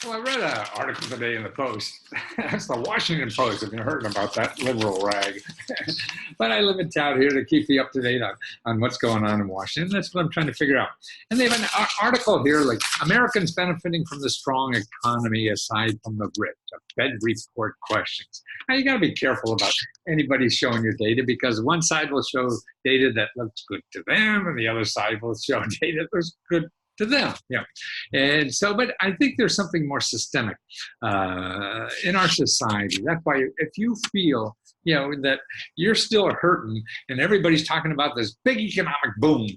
Well, I read an article today in the Post. It's the Washington Post, if you've heard about that liberal rag. But I live in town here to keep you up to date on what's going on in Washington. That's what I'm trying to figure out. And they have an article here, like Americans benefiting from the strong economy aside from the rich, a Fed report questions. Now, you got to be careful about anybody showing your data, because one side will show data that looks good to them, and the other side will show data that looks good to them. Yeah. And so, but I think there's something more systemic in our society. That's why if you feel, that you're still hurting and everybody's talking about this big economic boom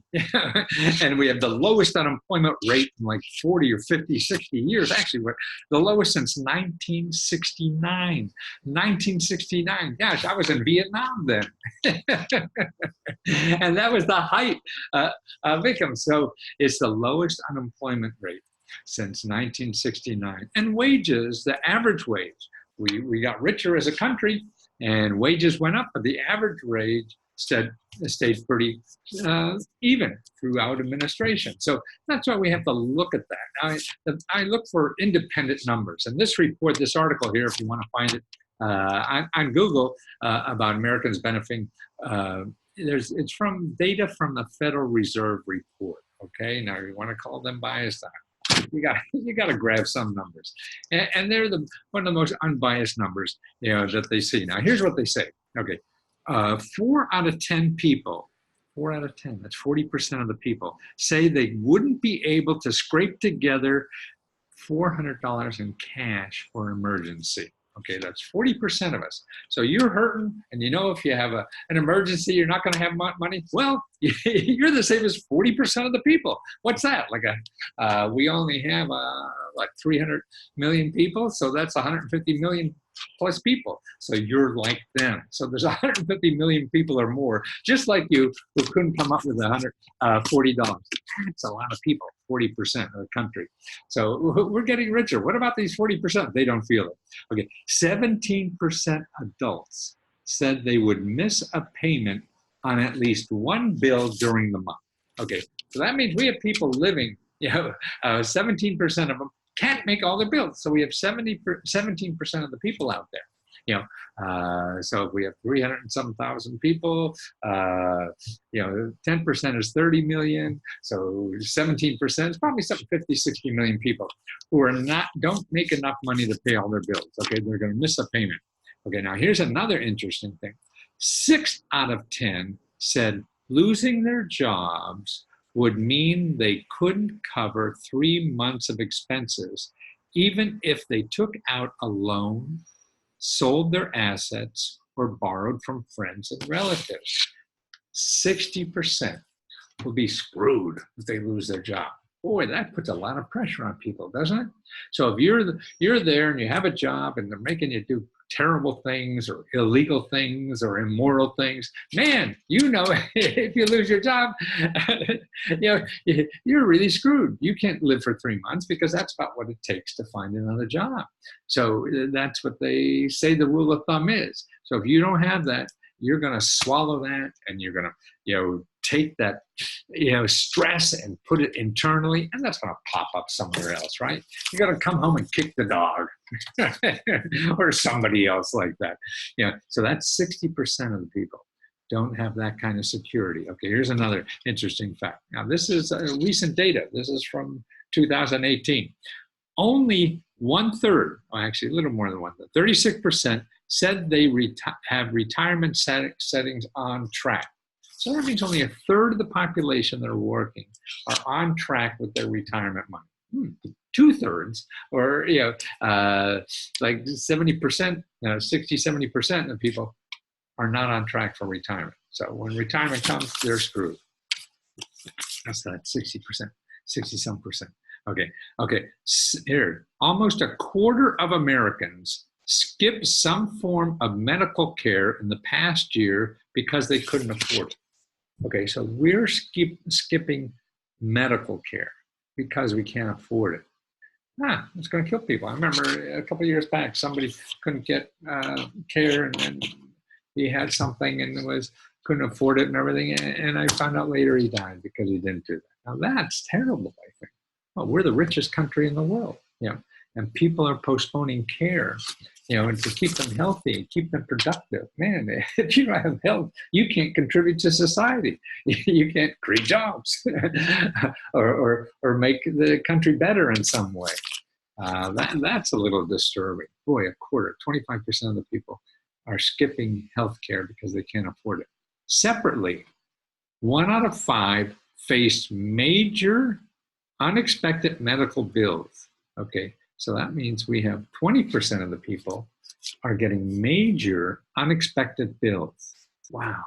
and we have the lowest unemployment rate in like 40 or 50, 60 years. Actually, we're the lowest since 1969. 1969. Gosh, I was in Vietnam then. And that was the height of income. So it's the lowest unemployment rate since 1969. And wages, the average wage, we got richer as a country and wages went up, but the average wage stayed pretty even throughout administration. So that's why we have to look at that. I look for independent numbers. And this report, this article here, if you want to find it on Google about Americans benefiting, it's from data from the Federal Reserve report. Okay, now you want to call them biased? You got to grab some numbers, and they're one of the most unbiased numbers that they see. Now, here's what they say. Okay, 4 out of 10 people, 4 out of 10, that's 40% of the people, say they wouldn't be able to scrape together $400 in cash for an emergency. Okay, that's 40% of us. So you're hurting, and if you have an emergency, you're not going to have money. Well, you're the same as 40% of the people. What's that? Like we only have like 300 million people, so that's 150 million plus people. So you're like them. So there's 150 million people or more, just like you, who couldn't come up with $140. That's a lot of people, 40% of the country. So we're getting richer. What about these 40%? They don't feel it. Okay, 17% adults said they would miss a payment on at least one bill during the month. Okay, so that means we have people living, 17% of them can't make all their bills. So we have 17% of the people out there. So if we have 300 and some thousand people, 10% is 30 million. So 17% is probably some 50, 60 million people who don't make enough money to pay all their bills. Okay, they're going to miss a payment. Okay, now here's another interesting thing. 6 out of 10 said losing their jobs would mean they couldn't cover 3 months of expenses, even if they took out a loan, sold their assets, or borrowed from friends and relatives. 60% will be screwed if they lose their job. Boy, that puts a lot of pressure on people, doesn't it? So if you're there and you have a job and they're making you do terrible things or illegal things or immoral things, man, if you lose your job, you're really screwed. You can't live for 3 months because that's about what it takes to find another job. So that's what they say the rule of thumb is. So if you don't have that, you're going to swallow that, and you're going to, take that, stress and put it internally, and that's going to pop up somewhere else, right? You got to come home and kick the dog or somebody else like that. So that's 60% of the people don't have that kind of security. Okay, here's another interesting fact. Now, this is recent data. This is from 2018. Only 1/3, actually a little more than 1/3, 36% said they have retirement settings on track. So that means only 1/3 of the population that are working are on track with their retirement money. 2/3, or like 70%, 60, 70% of people are not on track for retirement. So when retirement comes, they're screwed. That's that 60%, 60-some percent. Okay. Here, almost 1/4 of Americans skipped some form of medical care in the past year because they couldn't afford it. Okay, so we're skipping medical care because we can't afford it. It's going to kill people. I remember a couple of years back, somebody couldn't get care, and he had something and couldn't afford it and everything, and I found out later he died because he didn't do that. Now that's terrible, I think. Well, we're the richest country in the world, and people are postponing care, and to keep them healthy, keep them productive. Man, if you don't have health, you can't contribute to society. You can't create jobs or make the country better in some way. That's a little disturbing. Boy, a quarter, 25% of the people are skipping healthcare because they can't afford it. Separately, 1 out of 5 face major unexpected medical bills. Okay, so that means we have 20% of the people are getting major unexpected bills. Wow.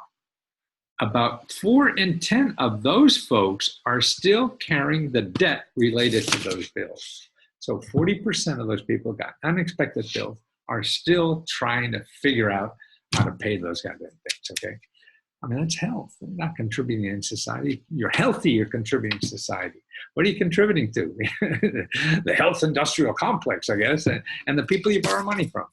About 4 in 10 of those folks are still carrying the debt related to those bills. So 40% of those people got unexpected bills, are still trying to figure out how to pay those goddamn things, okay? I mean, that's health. You're not contributing in society. You're healthy, you're contributing to society. What are you contributing to? The health industrial complex, I guess, and the people you borrow money from,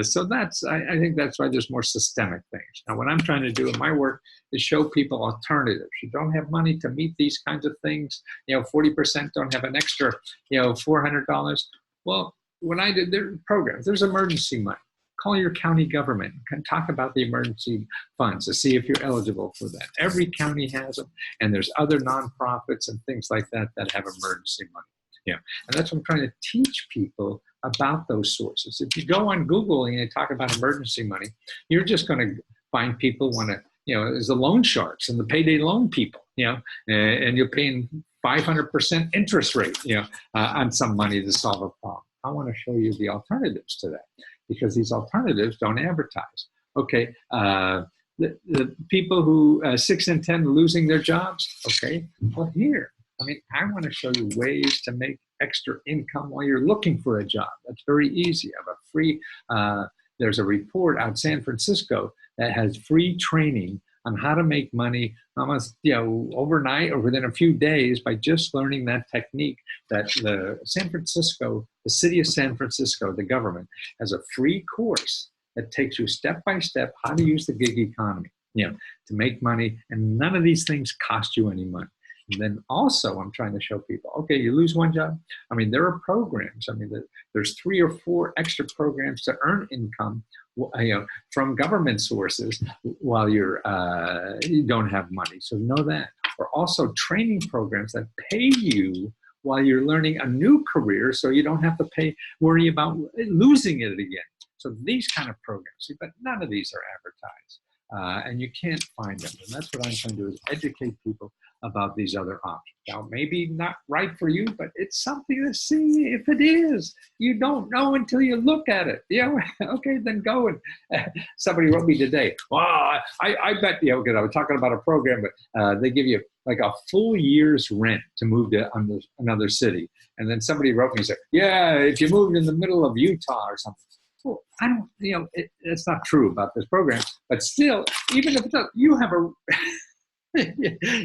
So I think that's why there's more systemic things. Now, what I'm trying to do in my work is show people alternatives. You don't have money to meet these kinds of things. 40% don't have an extra, $400. Well, when I did their programs, there's emergency money. Call your county government and talk about the emergency funds to see if you're eligible for that. Every county has them, and there's other nonprofits and things like that that have emergency money. And that's what I'm trying to teach people about those sources. If you go on Google and you talk about emergency money, you're just going to find people want to, there's the loan sharks and the payday loan people, and you're paying 500% interest rate, on some money to solve a problem. I want to show you the alternatives to that, because these alternatives don't advertise. Okay, the people who 6 in 10 losing their jobs. Okay, well here, I want to show you ways to make extra income while you're looking for a job. That's very easy. I have a free. There's a report out in San Francisco that has free training on how to make money almost overnight or within a few days by just learning that technique. That the city of San Francisco, the government, has a free course that takes you step by step how to use the gig economy, to make money, and none of these things cost you any money. And then also, I'm trying to show people, okay, you lose one job. There are programs. There's 3 or 4 extra programs to earn income, from government sources while you don't have money. So know that. Or also training programs that pay you while you're learning a new career, so you don't have to worry about losing it again. So these kind of programs, but none of these are advertised, and you can't find them. And that's what I'm trying to do, is educate people about these other options. Now, maybe not right for you, but it's something to see if it is. You don't know until you look at it. Okay, then go. And somebody wrote me today, well, I bet, because I was talking about a program, but they give you like a full year's rent to move to another city. And then somebody wrote me and said, yeah, if you moved in the middle of Utah or something. Well, I don't, it's not true about this program, but still, even if it does, you have a,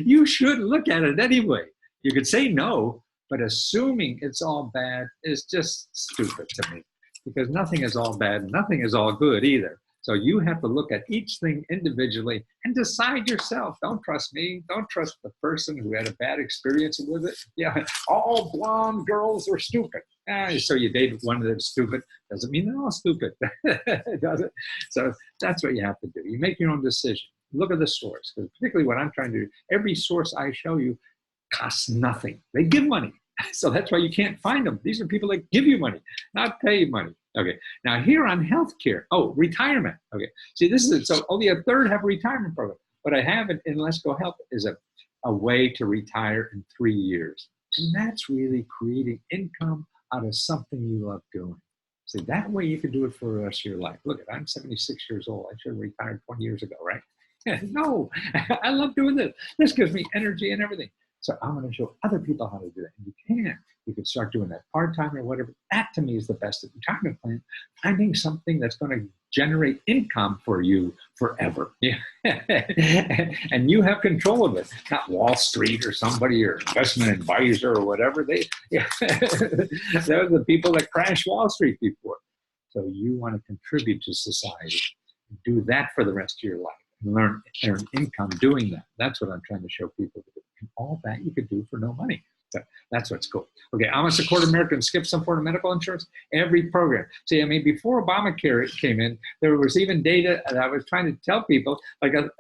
you should look at it anyway. You could say no, but assuming it's all bad is just stupid to me, because nothing is all bad, nothing is all good either. So you have to look at each thing individually and decide yourself. Don't trust me. Don't trust the person who had a bad experience with it. All blonde girls are stupid. So you date one that's stupid. Doesn't mean they're all stupid, does it? So that's what you have to do. You make your own decision. Look at the source, because particularly what I'm trying to do, every source I show you costs nothing. They give money. So that's why you can't find them. These are people that give you money, not pay you money. Okay, now here on healthcare, retirement. Okay, see, this is it. So only a third have a retirement program. What I have in Lesko Health is a way to retire in 3 years. And that's really creating income out of something you love doing. See, that way you can do it for the rest of your life. Look, I'm 76 years old. I should have retired 20 years ago, right? No, I love doing this. This gives me energy and everything. So I'm going to show other people how to do that. And you can. You can start doing that part-time or whatever. That, to me, is the best retirement plan. Finding something that's going to generate income for you forever. And you have control of it. Not Wall Street or somebody, or investment advisor or whatever. They're the people that crashed Wall Street before. So you want to contribute to society. Do that for the rest of your life. Earn income doing that. That's what I'm trying to show people to do. And all that you could do for no money. So that's what's cool. Okay, almost a quarter American skip some form of medical insurance. Every program. See, I mean, before Obamacare came in, there was even data that I was trying to tell people, like a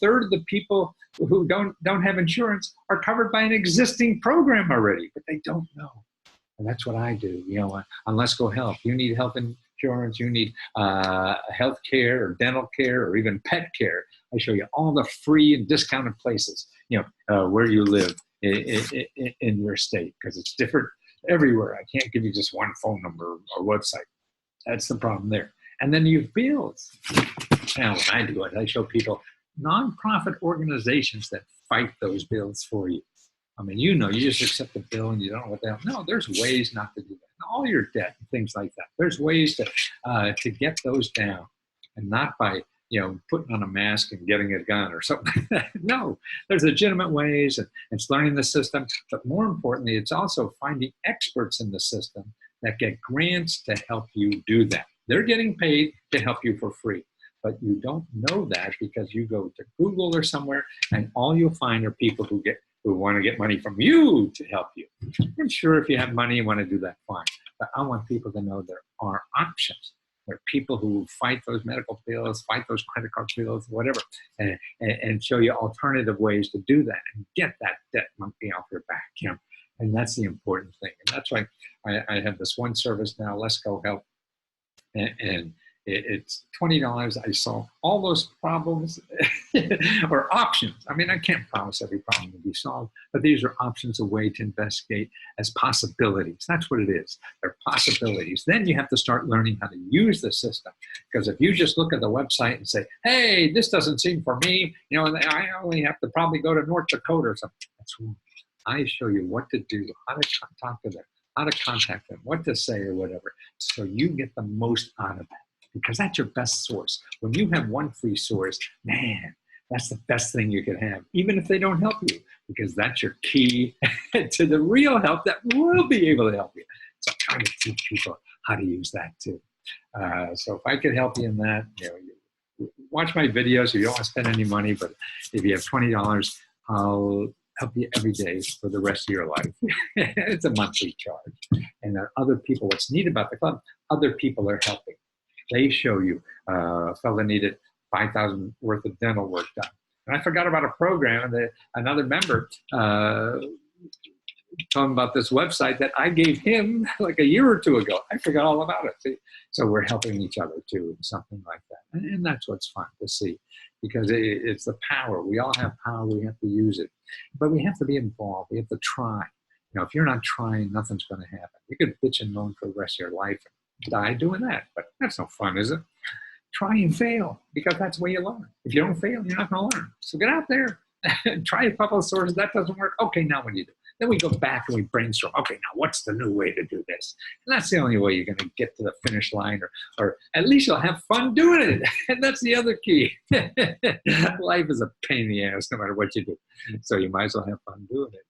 third of the people who don't have insurance are covered by an existing program already, but they don't know. And that's what I do. You know, on Lesko Health, you need health insurance, you need health care or dental care or even pet care. I show you all the free and discounted places, you know, where you live in your state, because it's different everywhere. I can't give you just one phone number or website. That's the problem there. And then you have bills. Now, when I do it, I show people nonprofit organizations that fight those bills for you. I mean, you know, you just accept the bill and you don't know what the hell. No, there's ways not to do that. All your debt and things like that. There's ways to get those down, and not by, you know, putting on a mask and getting a gun or something like that. No, there's legitimate ways, and it's learning the system. But more importantly, it's also finding experts in the system that get grants to help you do that. They're getting paid to help you for free. But you don't know that because you go to Google or somewhere, and all you'll find are people who want to get money from you to help you. I'm sure if you have money and want to do that, fine. But I want people to know there are options. There are people who fight those medical bills, fight those credit card bills, whatever, and show you alternative ways to do that and get that debt monkey off your back. You know? And that's the important thing. And that's why I have this one service now, Lesko Health, and it's $20. I solve all those problems or options. I mean, I can't promise every problem to be solved, but these are options, a way to investigate as possibilities. That's what it is. They're possibilities. Then you have to start learning how to use the system. Because if you just look at the website and say, hey, this doesn't seem for me, you know, I only have to probably go to North Dakota or something. That's wrong. I show you what to do, how to talk to them, how to contact them, what to say or whatever, so you get the most out of it. Because that's your best source. When you have one free source, man, that's the best thing you can have, even if they don't help you, because that's your key to the real help that will be able to help you. So I'm trying to teach people how to use that too. So if I could help you in that, you know, watch my videos if you don't want to spend any money, but if you have $20, I'll help you every day for the rest of your life. It's a monthly charge. And there are other people, what's neat about the club, other people are helping. They show you a fellow needed $5,000 worth of dental work done. And I forgot about a program, and another member told him about this website that I gave him like a year or two ago. I forgot all about it. See? So we're helping each other too, in something like that. And that's what's fun to see, because it's the power. We all have power. We have to use it. But we have to be involved. We have to try. You know, if you're not trying, nothing's going to happen. You could bitch and moan for the rest of your life and die doing that, but that's no fun, is it? Try and fail, because that's the way you learn. If you don't fail, you're not going to learn. So get out there and try a couple of sources. That doesn't work. Okay, now what do you do? Then we go back and we brainstorm. Okay, now what's the new way to do this? And that's the only way you're going to get to the finish line, or at least you'll have fun doing it. And that's the other key. Life is a pain in the ass no matter what you do. So you might as well have fun doing it.